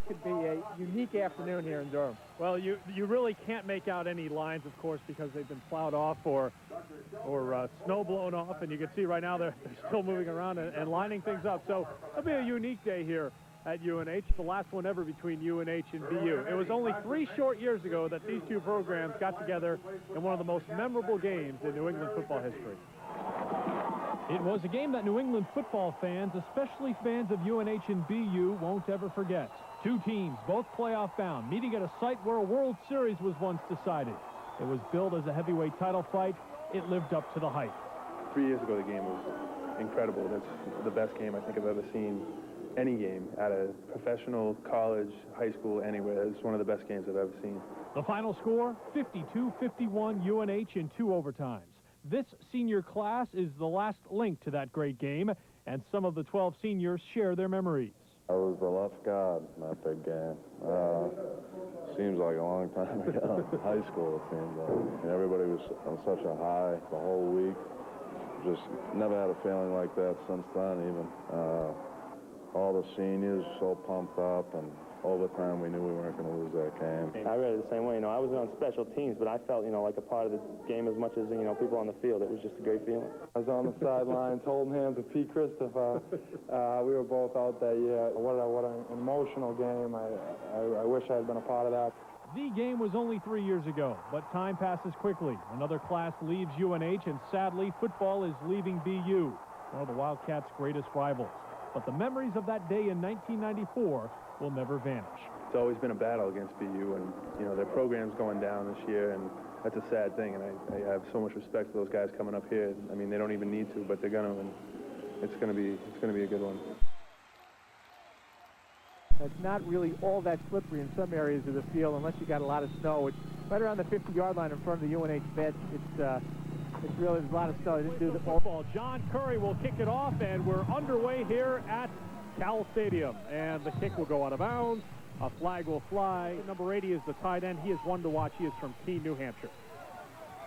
could be a unique afternoon here in Durham. Well, you really can't make out any lines, of course, because they've been plowed off or snow blown off, and you can see right now they're still moving around and lining things up. So it'll be a unique day here at UNH, the last one ever between UNH and BU. It was only 3 short years ago that these two programs got together in one of the most memorable games in New England football history. It was a game that New England football fans, especially fans of UNH and BU, won't ever forget. Two teams, both playoff bound, meeting at a site where a World Series was once decided. It was billed as a heavyweight title fight. It lived up to the hype. 3 years ago, the game was incredible. That's the best game I think I've ever seen. Any game at a professional, college, high school, anywhere. It's one of the best games I've ever seen. The final score, 52-51 UNH in 2 overtimes. This senior class is the last link to that great game, and some of the 12 seniors share their memories. I was the left guard in that big game. Seems like a long time ago. High school, it seems like. And everybody was on such a high the whole week. Just never had a feeling like that since then, even. All the seniors so pumped up, and overtime we knew we weren't going to lose that game. I read it the same way. I was on special teams, but I felt, like a part of the game as much as, people on the field. It was just a great feeling. I was on the sidelines holding hands with Pete Christopher. We were both out that year. What an emotional game. I wish I had been a part of that. The game was only 3 years ago, but time passes quickly. Another class leaves UNH, and sadly, football is leaving BU, one of the Wildcats' greatest rivals. But the memories of that day in 1994 will never vanish. It's always been a battle against BU, and their program's going down this year, and that's a sad thing. And I have so much respect for those guys coming up here. I mean, they don't even need to, but they're gonna, and it's gonna be a good one. It's not really all that slippery in some areas of the field unless you got a lot of snow. It's right around the 50-yard line in front of the UNH bench. It's really, there's a lot of snow. They didn't do the football. John Curry will kick it off, and we're underway here at Cowell Stadium. And the kick will go out of bounds. A flag will fly. Number 80 is the tight end. He is one to watch. He is from Keene, New Hampshire.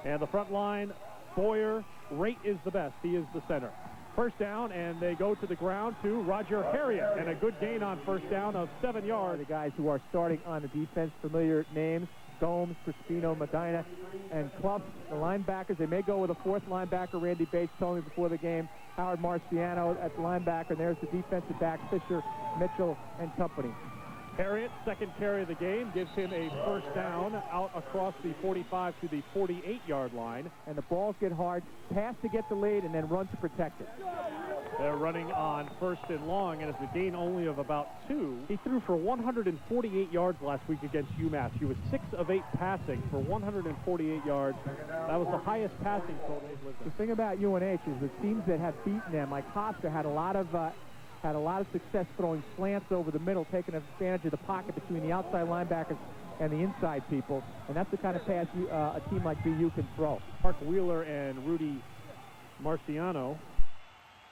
And the front line, Boyer, Rate is the best. He is the center. First down, and they go to the ground to Roger Harriet. And a good gain on first down of 7 yards. The guys who are starting on the defense, familiar names. Gomes, Crispino, Medina, and Clough, the linebackers. They may go with a fourth linebacker. Randy Bates told me before the game. Howard Marciano at linebacker. And there's the defensive back, Fisher, Mitchell, and company. Harriet, second carry of the game, gives him a first down out across the 45 to the 48-yard line. And the balls get hard. Pass to get the lead and then run to protect it. They're running on first and long, and it's a gain only of about 2. He threw for 148 yards last week against UMass. He was 6 of 8 passing for 148 yards. That was the highest passing total. The thing about UNH is the teams that have beaten them, like Hofstra, had a lot of success throwing slants over the middle, taking advantage of the pocket between the outside linebackers and the inside people, and that's the kind of pass a team like BU can throw. Mark Wheeler and Rudy Marciano.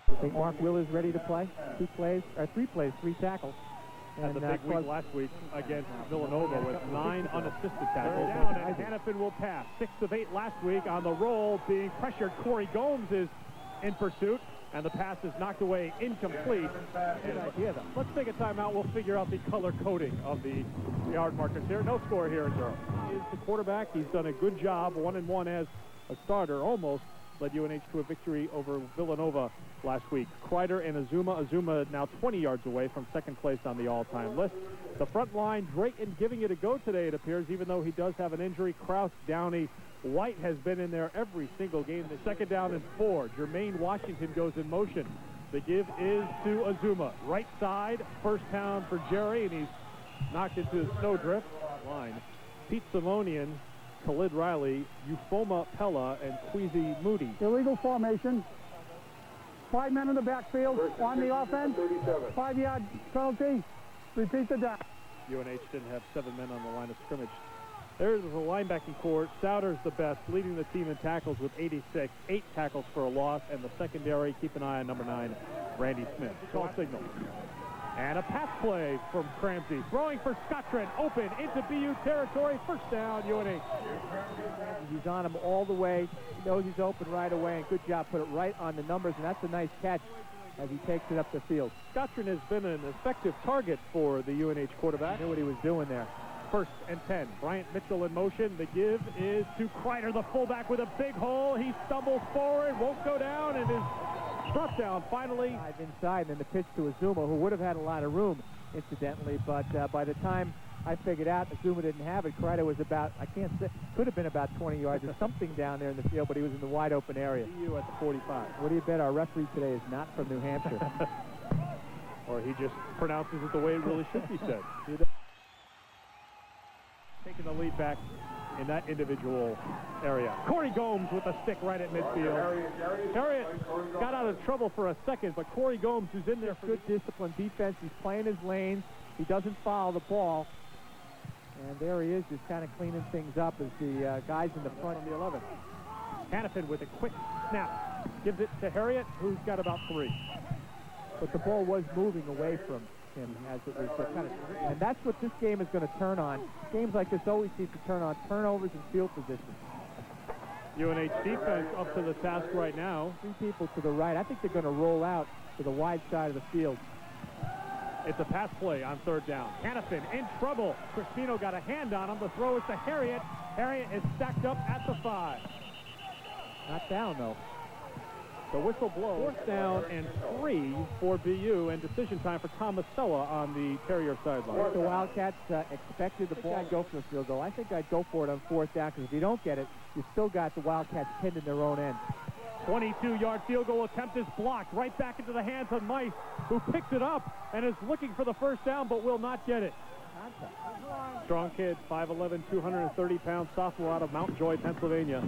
I think Mark Wheeler's ready to play. 3 plays, 3 tackles. Had the big week last week against Villanova with 9 unassisted tackles. And Hannafin will pass. 6 of 8 last week on the roll, being pressured. Corey Gomes is in pursuit, and the pass is knocked away, incomplete. Good idea, though. Let's take a timeout. We'll figure out the color coding of the yard markers here. No score here in Durham. He is the quarterback. He's done a good job, 1-1 as a starter, almost led UNH to a victory over Villanova last week. Kreider and Azuma now 20 yards away from second place on the all-time list. The front line, Drayton giving it a go today, it appears, even though he does have an injury. Kraus, Downey, White has been in there every single game. The second down and 4. Jermaine Washington goes in motion. The give is to Azuma. Right side, first down for Jerry, and he's knocked into the snowdrift line. Pete Simonian, Khalid Riley, Ufoma Pella, and Queasy Moody. Illegal formation. 5 men in the backfield on the offense. 5-yard penalty. Repeat the down. UNH didn't have 7 men on the line of scrimmage. There's the linebacking core. Souter's the best, leading the team in tackles with 86. 8 tackles for a loss, and the secondary, keep an eye on number 9, Randy Smith. Call signal. And a pass play from Cramsey. Throwing for Scottren. Open into BU territory. First down, UNH. He's on him all the way. He knows he's open right away, and good job. Put it right on the numbers, and that's a nice catch. as he takes it up the field. Scotron has been an effective target for the UNH quarterback. He knew what he was doing there. 1st and 10. Bryant Mitchell in motion. The give is to Kreider, the fullback, with a big hole. He stumbles forward, won't go down, and is brought down finally. Inside, and then the pitch to Azuma, who would have had a lot of room, incidentally, but by the time I figured out Azuma didn't have it, Kreider was about, I can't say, could have been about 20 yards or something down there in the field, but he was in the wide open area. You at the 45. What do you bet our referee today is not from New Hampshire? Or he just pronounces it the way it really should be said. Taking the lead back in that individual area. Corey Gomes with a stick right at midfield. Harriet got out of trouble for a second, but Corey Gomes, who's in there for good disciplined defense, he's playing his lanes, he doesn't foul the ball, and there he is, just kind of cleaning things up as the guys in the front on the 11. Hannafin with a quick snap, gives it to Harriet, who's got about 3. But the ball was moving away from him as it was kind of, and that's what this game is going to turn on. Games like this always seem to turn on turnovers and field position. UNH defense up to the task right now. 3 people to the right. I think they're going to roll out to the wide side of the field. It's a pass play on 3rd down. Hannafin in trouble. Crispino got a hand on him. The throw is to Harriet. Harriet is stacked up at the 5. Not down, though. The whistle blows. 4th down and 3 for BU, and decision time for Tomasella on the Terrier sideline. The Wildcats expected the ball to go for the field goal. I think I'd go for it on 4th down, because if you don't get it, you've still got the Wildcats pinned in their own end. 22-yard field goal attempt is blocked right back into the hands of Mice, who picks it up and is looking for the 1st down, but will not get it. Strong kid, 5'11", 230-pound sophomore out of Mount Joy, Pennsylvania.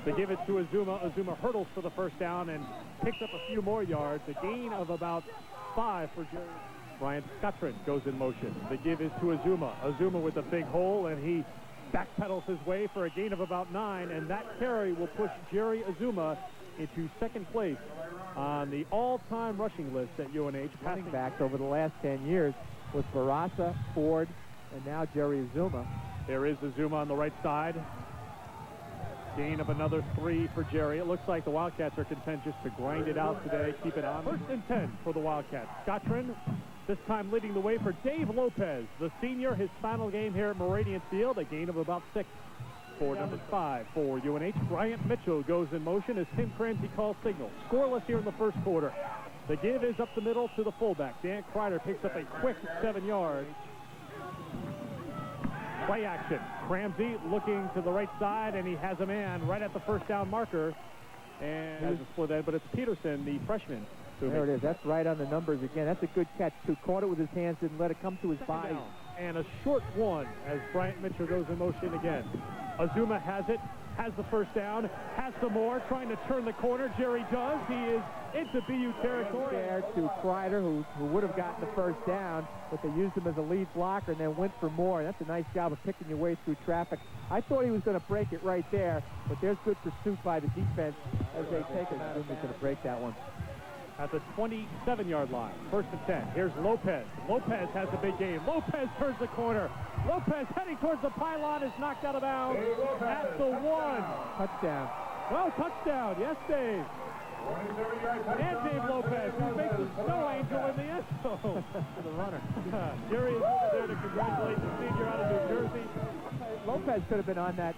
They give it to Azuma. Azuma hurdles for the 1st down and picks up a few more yards. A gain of about 5 for Jerry. Brian Scotron goes in motion. The give is to Azuma. Azuma with a big hole, and he backpedals his way for a gain of about 9, and that carry will push Jerry Azuma into 2nd place on the all-time rushing list at UNH. Running backs over the last 10 years with Barassa, Ford, and now Jerry Azuma. There is Azuma on the right side. Gain of another 3 for Jerry. It looks like the Wildcats are content just to grind it out today, keep it on. 1st and 10 for the Wildcats. Scotron this time leading the way for Dave Lopez, the senior, his final game here at Mooradian Field, a gain of about 6. For number 5 for UNH, Bryant Mitchell goes in motion as Tim Cramsey calls signal. Scoreless here in the 1st quarter. The give is up the middle to the fullback. Dan Kreider picks up a quick 7 yards. Play action. Cramsey looking to the right side, and he has a man right at the 1st down marker. And as for that, but it's Peterson, the freshman. There it is. That's right on the numbers again. That's a good catch, too. Caught it with his hands, didn't let it come to his body. And a short 1 as Bryant Mitchell goes in motion again. Azuma has it, has the 1st down, has some more, trying to turn the corner. Jerry does. He is into BU territory. There to Kreider, who would have gotten the 1st down, but they used him as a lead blocker and then went for more. That's a nice job of picking your way through traffic. I thought he was going to break it right there, but there's good pursuit by the defense as they take it. Azuma's going to break that one. At the 27-yard line, 1st and 10. Here's Lopez. Lopez has a big game. Lopez turns the corner. Lopez heading towards the pylon is knocked out of bounds at the 1. Touchdown. Oh, touchdown. Yes, Dave. And Dave Lopez, who makes a snow angel in the end zone. For the runner. Jerry is there to congratulate the senior out of New Jersey. Lopez could have been on that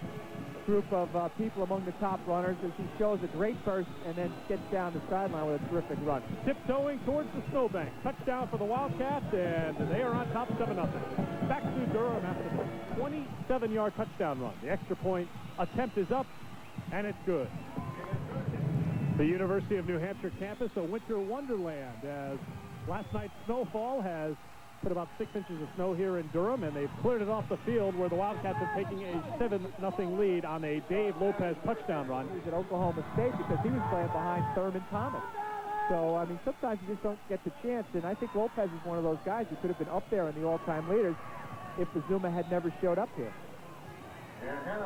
group of people among the top runners as he shows a great burst and then gets down the sideline with a terrific run. Tiptoeing towards the snowbank. Touchdown for the Wildcats, and they are on top 7-0. Back to Durham after the 27-yard touchdown run. The extra point attempt is up, and it's good. The University of New Hampshire campus, a winter wonderland, as last night's snowfall has put about 6 inches of snow here in Durham, and they've cleared it off the field where the Wildcats are taking a 7-0 lead on a Dave Lopez touchdown run. He was at Oklahoma State because he was playing behind Thurman Thomas. So, I mean, sometimes you just don't get the chance, and I think Lopez is one of those guys who could have been up there in the all-time leaders if Azuma had never showed up here.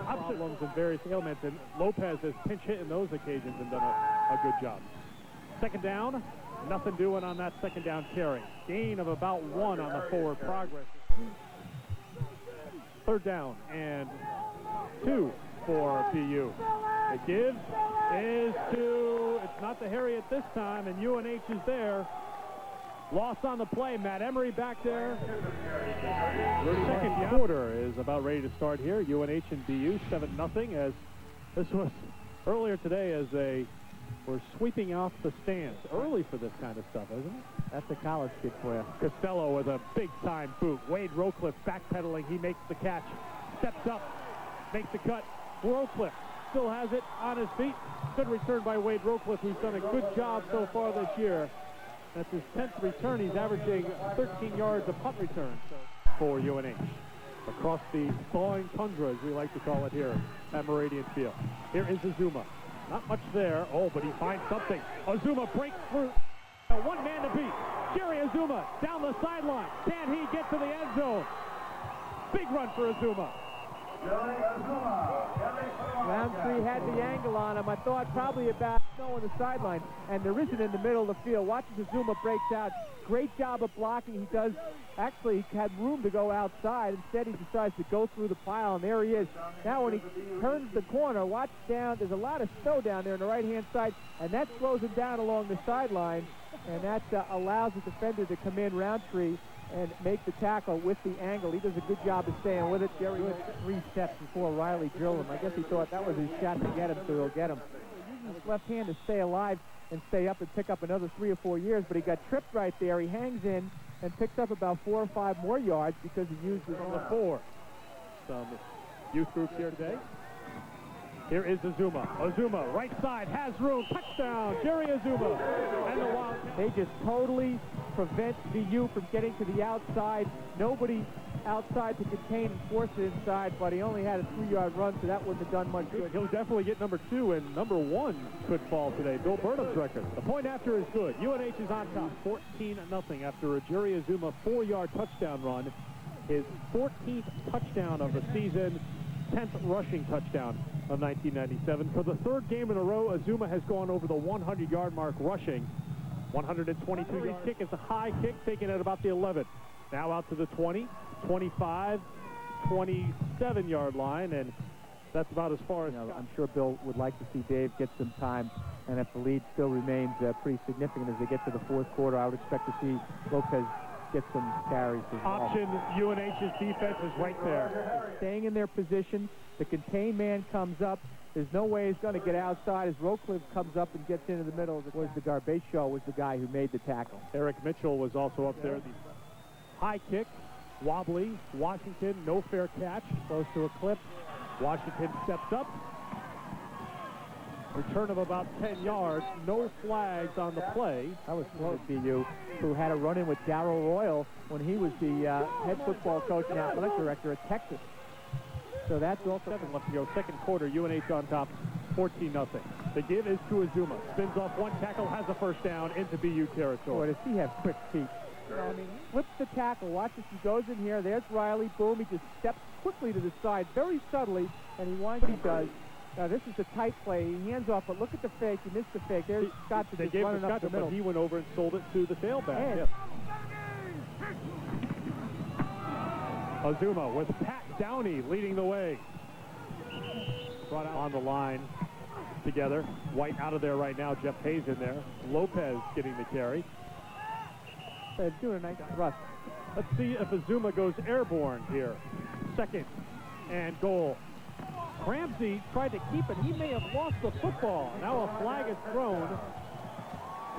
Problems and various ailments, and Lopez has pinch hit in those occasions and done a good job. 2nd down. Nothing doing on that 2nd down carry. Gain of about 1 on the forward progress. 3rd down and 2 for BU. The give is to not the Harriet this time, and UNH is there. Loss on the play. Matt Emery back there. Second quarter is about ready to start here. UNH and BU 7-0, as this was earlier today as we're sweeping off the stands. Early for this kind of stuff, isn't it? That's a college kid for you. Costello with a big-time boot. Wade Rowcliffe backpedaling. He makes the catch. Steps up. Makes the cut. Rowcliffe still has it on his feet. Good return by Wade Rowcliffe, who's done a good job so far this year. That's his 10th return. He's averaging 13 yards a punt return for UNH. Across the thawing tundra, as we like to call it here at Mooradian Field. Here is Azuma. Not much there. Oh, but he finds something. Azuma breaks through. One man to beat. Jerry Azuma down the sideline. Can he get to the end zone? Big run for Azuma. Roundtree had the angle on him. I thought probably about snow on the sideline, and there isn't in the middle of the field. Watch as Azuma breaks out. Great job of blocking. He does. Actually, he had room to go outside. Instead, he decides to go through the pile, and there he is. Now, when he turns the corner, watch down. There's a lot of snow down there on the right-hand side, and that slows him down along the sideline, and that allows the defender to come in, Roundtree, and make the tackle with the angle. He does a good job of staying with it. Jerry went 3 steps before Riley drilled him. I guess he thought that was his shot to get him, so he'll get him. He uses his left hand to stay alive and stay up and pick up another 3 or 4 years, but he got tripped right there. He hangs in and picks up about 4 or 5 more yards because he used his on the 4. Some youth groups here today. Here is Azuma. Azuma, right side, has room. Touchdown, Jerry Azuma. And the Wildcats. They just totally prevent BU from getting to the outside. Nobody outside to contain and force it inside, but he only had a 3-yard run, so that wouldn't have done much good. He'll definitely get number 2, and number 1 could fall today. Bill Burnham's record. The point after is good. UNH is on top, 14-0 after a Jerry Azuma 4-yard touchdown run. His 14th touchdown of the season, 10th rushing touchdown of 1997. For the 3rd game in a row, Azuma has gone over the 100-yard mark rushing. 122 yards. Kick is a high kick, taken at about the 11. Now out to the 20, 25, 27-yard line, and that's about as far as... I'm sure Bill would like to see Dave get some time, and if the lead still remains pretty significant as they get to the 4th quarter, I would expect to see Lopez get some carries as well. Option UNH's defense is right there. Staying in their position, the contained man comes up. There's no way he's going to get outside as Rowcliffe comes up and gets into the middle. The Garbashaw was the guy who made the tackle. Eric Mitchell was also up there. The high kick, wobbly. Washington, no fair catch. Close to a clip. Washington steps up. Return of about 10 yards. No flags on the play. That was close. BU, who had a run-in with Darrell Royal when he was the head football coach and athletic director at Texas. So that's also 7 left to go. 2nd quarter, UNH on top, 14-0. The give is to Azuma. Spins off 1 tackle, has a 1st down into BU territory. Boy, does he have quick feet. I mean, flips the tackle. Watch as he goes in here. There's Riley. Boom. He just steps quickly to the side very subtly, and he winds what he does. Now, this is a tight play. He hands off, but look at the fake. He missed the fake. There's Scott just running up the middle. But he went over and sold it to the tailback. Yep. Azuma with Pat Downey leading the way. Brought out on the line together. White out of there right now. Jeff Hayes in there. Lopez getting the carry. They're doing a nice thrust. Let's see if Azuma goes airborne here. 2nd and goal. Ramsey tried to keep it. He may have lost the football. Now a flag is thrown.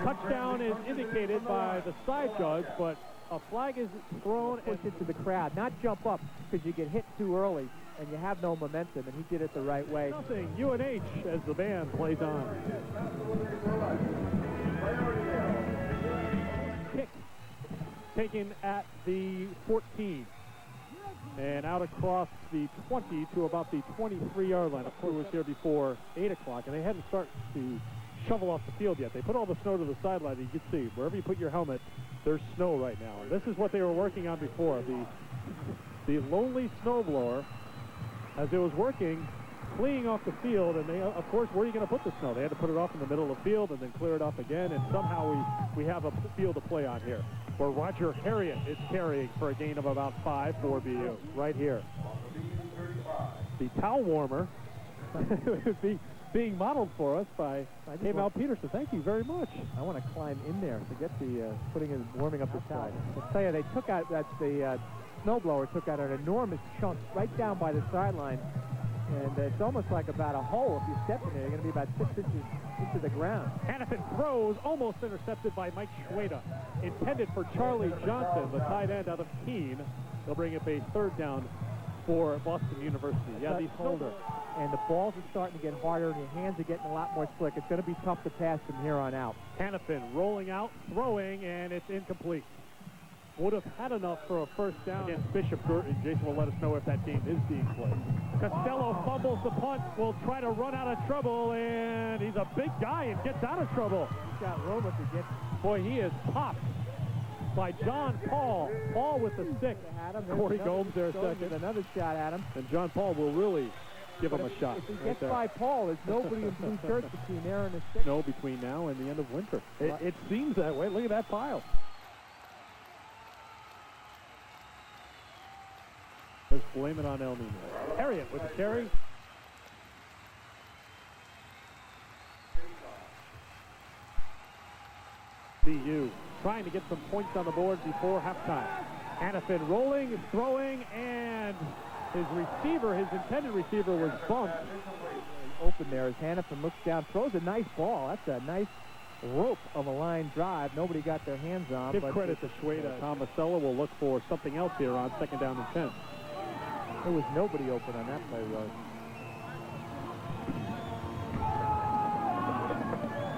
Touchdown is indicated by the side judge, but a flag is thrown and into the crowd. Not jump up because you get hit too early and you have no momentum, and he did it the right way. Nothing. UNH as the band plays on. Kick taken at the 14. And out across the 20 to about the 23-yard line. Of course, it was here before 8 o'clock, and they hadn't started to shovel off the field yet. They put all the snow to the sideline. You can see, wherever you put your helmet, there's snow right now. And this is what they were working on before. The lonely snowblower, as it was working, fleeing off the field, and they, of course, where are you going to put the snow? They had to put it off in the middle of the field and then clear it off again, and somehow we have a field to play on here, where Roger Harriet is carrying for a gain of about 5 for BU. Right here. The towel warmer would be being modeled for us by Cowell Peterson. Thank you very much. I want to climb in there to get the warming up the side. I'll tell you, they took out the snowblower took out an enormous chunk right down by the sideline, and it's almost like about a hole. If you step in there, you're going to be about 6 inches into the ground. Hannafin throws, almost intercepted by Mike Schweda. Intended for Charlie Johnson, the tight end out of Keene. They'll bring up a 3rd down for Boston University. Yeah, these holder. And the balls are starting to get harder, and your hands are getting a lot more slick. It's going to be tough to pass from here on out. Hannafin rolling out, throwing, and it's incomplete. Would have had enough for a 1st down against Bishop Girton. Jason will let us know if that game is being played. Costello fumbles the punt, will try to run out of trouble, and he's a big guy and gets out of trouble. He's got room to get. Boy, he is popped by John Paul. Paul with the stick. Corey Gomes there second. Another shot at him. And John Paul will really give him a shot. If he gets by Paul, there's nobody in blue shirts between there and the stick. No, between now and the end of winter. It seems that way. Look at that pile. Let's blame it on El Nino. Harriet with the carry. BU trying to get some points on the board before halftime. Hannafin rolling, throwing, and his intended receiver was bumped. Open there as Hannafin looks down, throws a nice ball. That's a nice rope of a line drive. Nobody got their hands on. Give credit to Schweda. Tomasello will look for something else here on 2nd down and 10. There was nobody open on that play, really.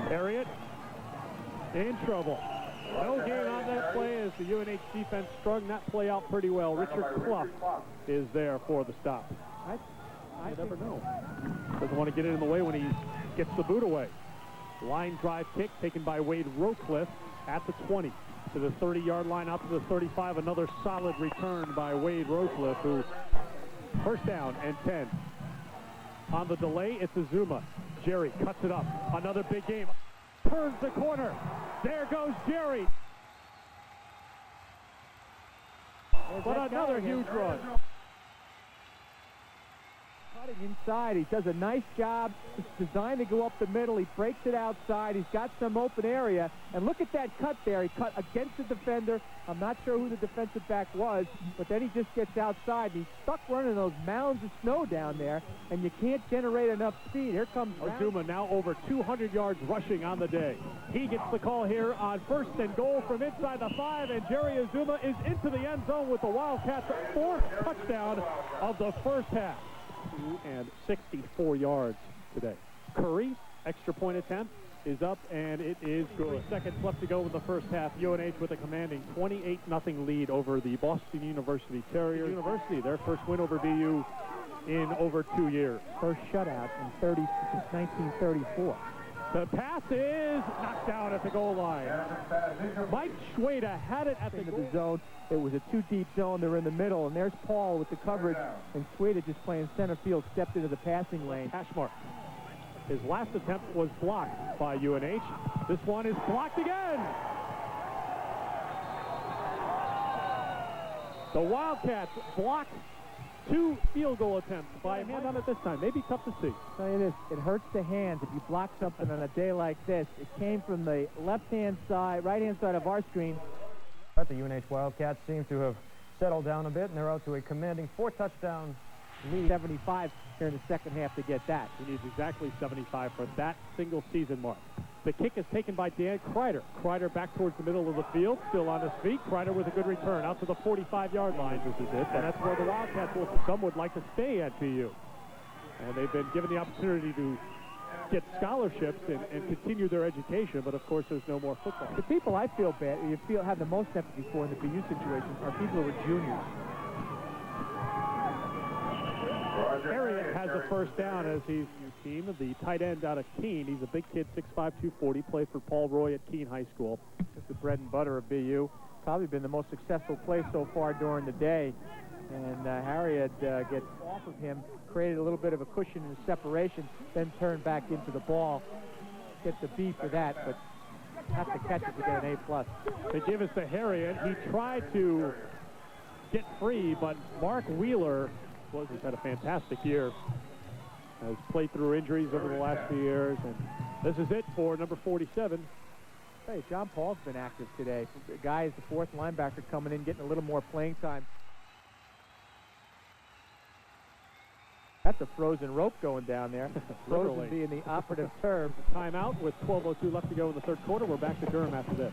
Harriet in trouble. No gain on that play as the UNH defense strung that play out pretty well. Richard Clough is there for the stop. I never know. Doesn't want to get it in the way when he gets the boot away. Line drive kick taken by Wade Rowcliffe at the 20 to the 30-yard line, out to the 35. Another solid return by Wade Rowcliffe, who 1st down and 10. On the delay, it's Azuma. Jerry cuts it up. Another big game. Turns the corner. There goes Jerry. But another huge run. Cutting inside, he does a nice job. It's designed to go up the middle. He breaks it outside. He's got some open area. And look at that cut there. He cut against the defender. I'm not sure who the defensive back was, but then he just gets outside. He's stuck running those mounds of snow down there, and you can't generate enough speed. Here comes Azuma, now over 200 yards rushing on the day. He gets the call here on 1st and goal from inside the 5, and Jerry Azuma is into the end zone with the Wildcats' 4th touchdown of the 1st half. And 64 yards today. Curry, extra point attempt, is up, and it is good. 3 seconds left to go in the 1st half. UNH with a commanding 28-0 lead over the Boston University Terriers. University, their 1st win over BU in over 2 years. First shutout since 1934. The pass is knocked down at the goal line. Mike Schweda had it at the zone. It was a 2-deep zone. They're in the middle, and there's Paul with the coverage, and Schweda just playing center field, stepped into the passing lane. Hash mark. His last attempt was blocked by UNH. This one is blocked again. The Wildcats blocked 2 field goal attempts by a hand on it this time. Maybe tough to see. I'll tell you this, it hurts the hands if you block something on a day like this. It came from the left-hand side, right-hand side of our screen. The UNH Wildcats seem to have settled down a bit, and they're out to a commanding 4-touchdown lead. 75 here in the 2nd half to get that. He needs exactly 75 for that single season mark. The kick is taken by Dan Kreider. Kreider back towards the middle of the field, still on his feet. Kreider with a good return out to the 45-yard line. This is it, and that's where the Wildcats some would like to stay at BU. And they've been given the opportunity to get scholarships and continue their education, but of course there's no more football. The people I feel bad, have the most empathy for in the BU situation are people who are juniors. Harriet has a 1st down as he's Keene, the tight end out of Keene. He's a big kid, 6'5", 240, played for Paul Roy at Keene High School. It's the bread and butter of BU. Probably been the most successful play so far during the day. And Harriet gets off of him, created a little bit of a cushion in separation, then turned back into the ball. Gets a B for that, but have to catch it to get an A+. They give us to Harriet. He tried to get free, but Mark Wheeler he's had a fantastic year. has played through injuries over the last few years, and this is it for number 47. Hey, John Paul's been active today. The guy is the fourth linebacker coming in, getting a little more playing time. That's a frozen rope going down there. Frozen being the operative term. Timeout with 12:02 left to go in the third quarter. We're back to Durham after this.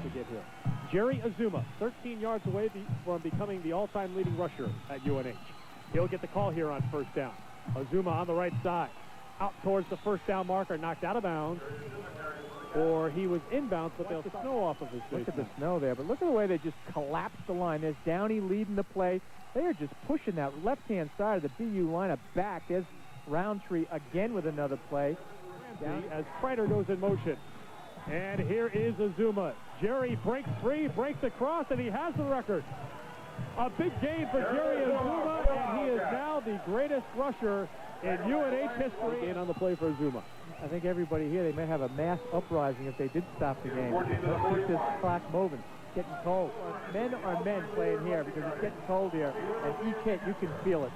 To get here. Jerry Azuma, 13 yards away from becoming the all-time leading rusher at UNH. He'll get the call here on first down. Azuma on the right side. Out towards the first down marker, knocked out of bounds. Or he was inbounds, but they'll snow off of his face. Look at the snow there, but look at the way they just collapsed the line. There's Downey leading the play. They are just pushing that left-hand side of the BU lineup back. There's Roundtree again with another play. As Kreider goes in motion. And here is Azuma. Jerry breaks free, breaks across, and he has the record. A big gain for Jerry Azuma, and he is now the greatest rusher in UNH history. Gain on the play for Azuma. I think everybody here, they may have a mass uprising if they did stop the game. Let's keep this clock moving. It's getting cold. Men are men playing here because it's getting cold here, and each hit, you can feel it.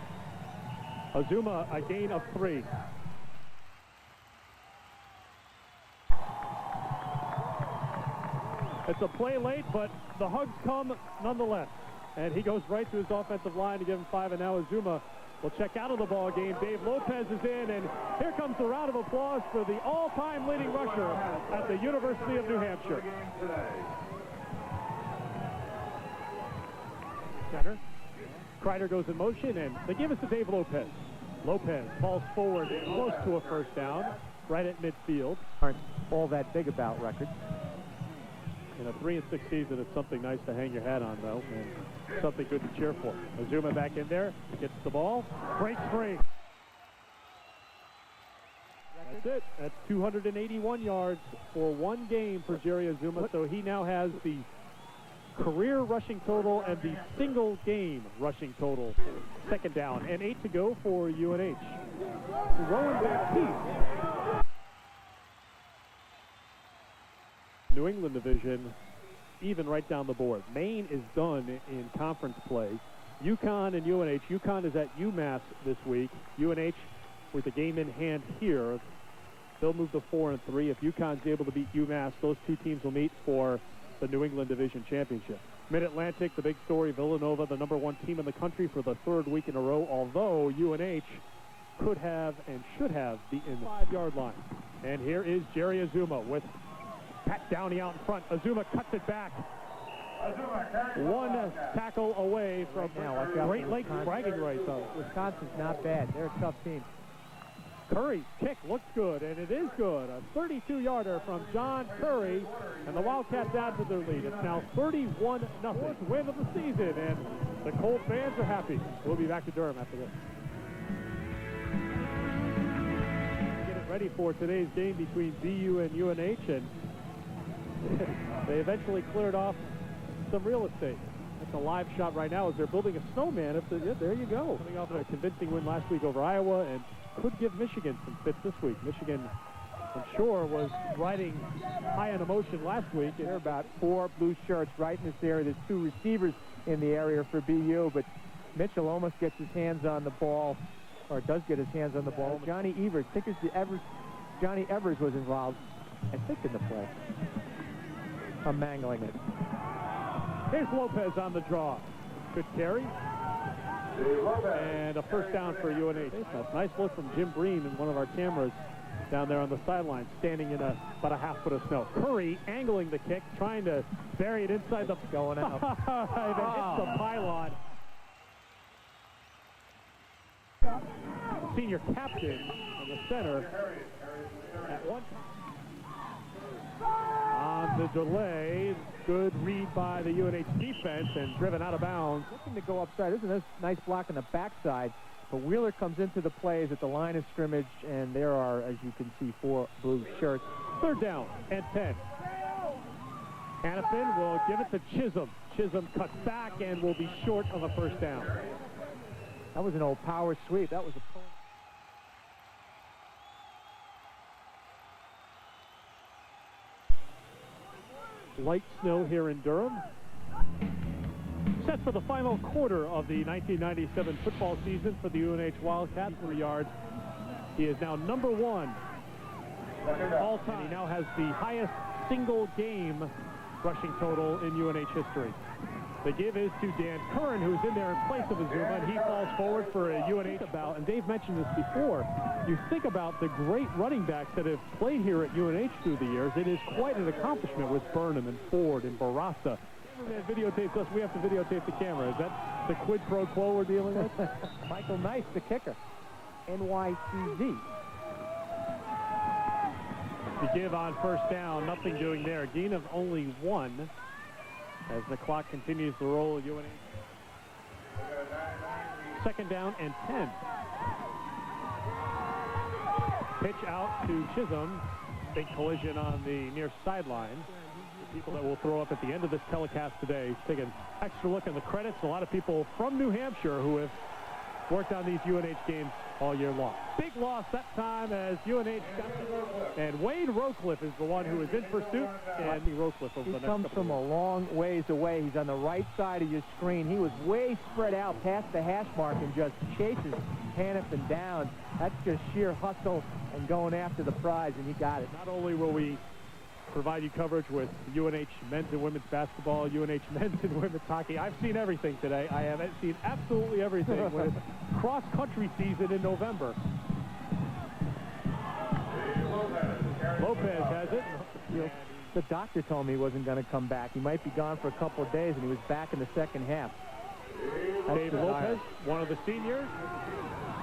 Azuma, a gain of 3. It's a play late, but the hugs come nonetheless. And he goes right to his offensive line to give him 5, and now Azuma will check out of the ball game. Dave Lopez is in, and here comes a round of applause for the all-time leading rusher at the University of New Hampshire. Center. Kreider goes in motion, and they give us to Dave Lopez. Lopez falls forward close to a first down, right at midfield. Aren't all that big about records. In a 3-6 season, it's something nice to hang your hat on, though, and something good to cheer for. Azuma back in there, gets the ball, breaks free. That's it. That's 281 yards for one game for Jerry Azuma, so he now has the career rushing total and the single game rushing total. Second down, and 8 to go for UNH. Rowan Baptiste. New England division, even right down the board. Maine is done in conference play. UConn and UNH. UConn is at UMass this week. UNH with the game in hand here. They'll move to 4-3. If UConn's able to beat UMass, those two teams will meet for the New England Division Championship. Mid-Atlantic, the big story, Villanova, the #1 team in the country for the 3rd week in a row, although UNH could have and should have beaten the 5-yard line. And here is Jerry Azuma with Pat Downey out in front. Azuma cuts it back. One tackle away from Great Lakes bragging rights. Wisconsin's not bad. They're a tough team. Curry's kick looks good, and it is good. A 32-yarder from John Curry, and the Wildcats add to their lead. It's now 31-0. Fourth win of the season, and the Colt fans are happy. We'll be back to Durham after this. Get it ready for today's game between BU and UNH, and they eventually cleared off some real estate. That's a live shot right now as they're building a snowman. There you go. Coming off a convincing win last week over Iowa, and could give Michigan some fits this week. Michigan, I'm sure, was riding high on emotion last week. There are about 4 blue shirts right in this area. There's 2 receivers in the area for BU, but Mitchell almost gets his hands on the ball, or does get his hands on the ball. Johnny Evers, Johnny Evers was involved, I think, in the play. I'm mangling it. Here's Lopez on the draw. Good carry. And a first down for UNH. Nice look from Jim Breen in one of our cameras down there on the sideline, standing in about a half foot of snow. Curry angling the kick, trying to bury it inside the... Going out. It hits the pylon. Senior captain in the center at one on the delay. Good read by the UNH defense and driven out of bounds. Looking to go upside. Isn't this nice block on the backside? But Wheeler comes into the plays at the line of scrimmage, and there are, as you can see, 4 blue shirts. Third down and 10. Hannafin will give it to Chisholm. Chisholm cuts back and will be short of a first down. That was an old power sweep. That was a... Light snow here in Durham. set for the final quarter of the 1997 football season for the UNH Wildcats. 3 yards. He is now number 1 all time. He now has the highest single game rushing total in UNH history. The give is to Dan Curran, who's in there in place of Azuma, and he falls forward for a UNH about. And Dave mentioned this before. You think about the great running backs that have played here at UNH through the years. It is quite an accomplishment with Burnham and Ford and Barassa. Cameraman videotapes us. We have to videotape the camera. Is that the quid pro quo we're dealing with? Michael Nice, the kicker. NYCZ. The give on first down, nothing doing there. A gain of only 1 as the clock continues to roll. UNH. Second down and 10. Pitch out to Chisholm. Big collision on the near sideline. People that will throw up at the end of this telecast today. Take an extra look at the credits. A lot of people from New Hampshire who have worked on these UNH games all year long. Big loss that time as UNH got, and Wade Rocliffe is the one who is in pursuit. And Rocliffe over the next comes from a long ways away. He's on the right side of your screen. He was way spread out past the hash mark and just chases Hannafin down. That's just sheer hustle and going after the prize, and he got it. Not only will we provide you coverage with UNH men's and women's basketball, UNH men's and women's hockey. I've seen everything today. I have seen absolutely everything when it's cross-country season in November. Lopez has it. You know, the doctor told me he wasn't going to come back. He might be gone for a couple of days, and he was back in the second half. Dave Lopez, one of the seniors.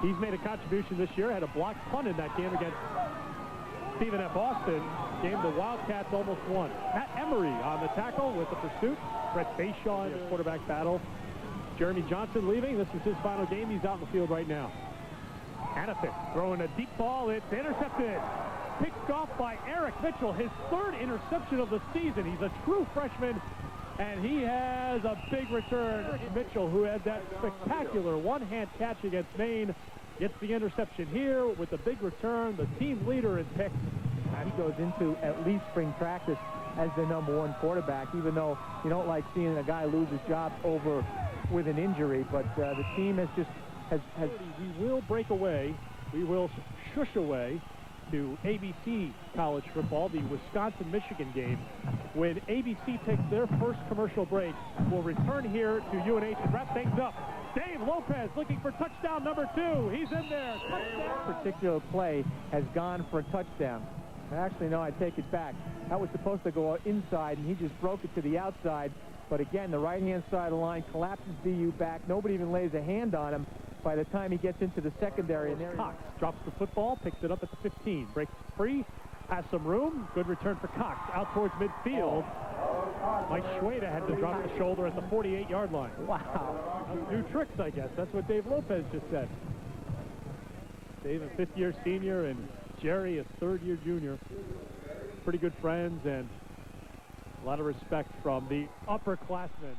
He's made a contribution this year. Had a blocked punt in that game against Stephen F. Austin. Game the Wildcats almost won. Matt Emery on the tackle with the pursuit. Brett Bayshaw in his quarterback battle. Jeremy Johnson leaving. This is his final game. He's out in the field right now. Hannafin throwing a deep ball. It's intercepted. Picked off by Eric Mitchell. His 3rd interception of the season. He's a true freshman, and he has a big return. Eric Mitchell, who had that spectacular one-hand catch against Maine, gets the interception here with the big return. The team leader is picked. He goes into at least spring practice as the #1 quarterback, even though you don't like seeing a guy lose his job over with an injury. But the team has just has. We will break away. We will shush away to ABC college football, the Wisconsin-Michigan game. When ABC takes their first commercial break, we'll return here to UNH and wrap things up. Dave Lopez looking for touchdown number 2. He's in there. Touchdown. This particular play has gone for a touchdown. Actually, no, I take it back. That was supposed to go inside, and he just broke it to the outside. But again, the right-hand side of the line collapses BU back. Nobody even lays a hand on him by the time he gets into the secondary. And there Cox drops the football, picks it up at the 15, breaks free, has some room. Good return for Cox out towards midfield. Mike Schweda had to drop the shoulder at the 48-yard line. Wow. New tricks, I guess. That's what Dave Lopez just said. Dave, a 5th-year senior, and Jerry, a 3rd-year junior. Pretty good friends, and a lot of respect from the upperclassmen.